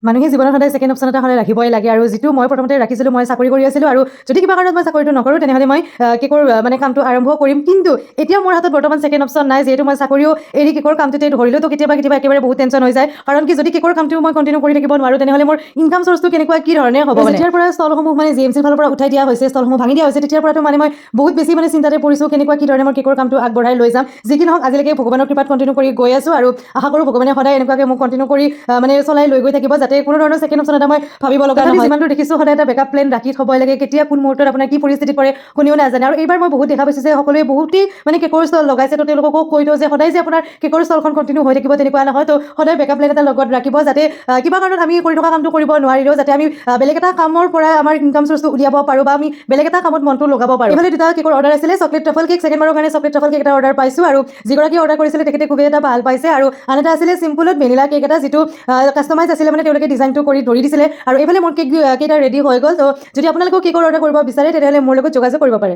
মানুহে জীৱনত সদায় ছেকেণ্ড অপশ্যন এটা সদায় ৰাখিবই লাগে আৰু যিটো মই প্ৰথমতে ৰাখিছিলোঁ মই চাকৰি কৰি আছিলোঁ আৰু যদি কিবা কাৰণত মই চাকৰিটো নকৰোঁ তেনেহ'লে মই কেকৰ মানে কামটো আৰম্ভ কৰিম কিন্তু এতিয়া মোৰ হাতত বৰ্তমান ছেকেণ্ড অপশ্যন নাই যিহেতু মই চাকৰিও এৰি কেকৰ কামটোতে ধৰিলোঁ তো কেতিয়াবা একেবাৰে বহুত টেনশ্যন হৈ যায় কাৰণ কি যদি কেকৰ কামটো মই কণ্টিনিউ কৰি থাকিব নোৱাৰোঁ তেনেহ'লে মোৰ ইনকাম চ'ৰ্চটো কেনেকুৱা কি ধৰণে হ'ব যেতিয়াৰ পৰা ষ্টলসমূহ মানে জিএমচিৰ ফালৰ পৰা উঠাই দিয়া হৈছে ষ্টলসমূহ ভাঙি দিয়া হৈছে তেতিয়াৰ পৰাতো মানে মই বহুত বেছি মানে চিন্তাতে পৰিছোঁ কেনেকুৱা কি ধৰণে মই কেকৰ কামটো আগবঢ়াই লৈ যাম যি কি নহওক আজিলৈকে ভগৱানৰ কৃপাত কণ্টিনিউ কৰি গৈ আছোঁ আৰু আশা কৰোঁ ভগৱানে সদায় এনেকুৱাকৈ মোক কণ্টিনিউ কৰি মানে চলাই লৈ গৈ থাকিব যাতে কোনো ধৰণৰ ছেকেণ্ড অপশ্যন এটা মই ভাবিব লগা নহয় যিমানটো দেখিছোঁ সদায় এটা বেকআপ প্লেন ৰাখি থ'বই লাগে কেতিয়া কোন মুহূৰ্তত আপোনাৰ কি পৰিস্থিতি পৰে কোনেও নাজানে আৰু এইবাৰ মই বহুত দেখা পাইছোঁ যে সকলোৱে বহুতেই মানে কেকৰ ষ্টল লগাইছে তো তেওঁলোককো কৈ দিওঁ যে সদায় যে আপোনাৰ কেকৰ ষ্টলখন কণ্টিনিউ হৈ থাকিব তেনেকুৱা নহয় তো সদায় বেকআপ প্লেন এটা লগত ৰাখিব যাতে কিবা কাৰণত আমি কৰি থকা কামটো কৰিব নোৱাৰিলেও যাতে আমি বেলেগ এটা কামৰ পৰা আমাৰ ইনকাম চ'ৰ্চটো উলিয়াব পাৰোঁ বা আমি বেলেগ এটা কামত মনটো লগাব পাৰোঁ এইফালে দুটা কেকৰ অৰ্ডাৰ আছিলে চকলেট ট্ৰাফল কেক ছেকেণ্ডবাৰৰ কাৰণে চকলেট ট্ৰাফল কেক এটা অৰ্ডাৰ পাইছোঁ আৰু যিগৰাকী অৰ্ডাৰ কৰিছিলে তেখেতে খুবেই এটা ভাল পাইছে আৰু আন এটা আছিলে চিম্পুলত ভেনিলা কেক এটা যিটো কাষ্টমাইজ আছিলে মানে তেওঁলোকে ডিজাইনটো কৰি ধৰি দিছিলে আৰু এইফালে মোৰ কেক কেইটা ৰেডি হৈ গ'ল তো যদি আপোনালোকেও কেকৰ অৰ্ডাৰ কৰিব বিচাৰে তেনেহ'লে মোৰ লগত যোগাযোগ কৰিব পাৰে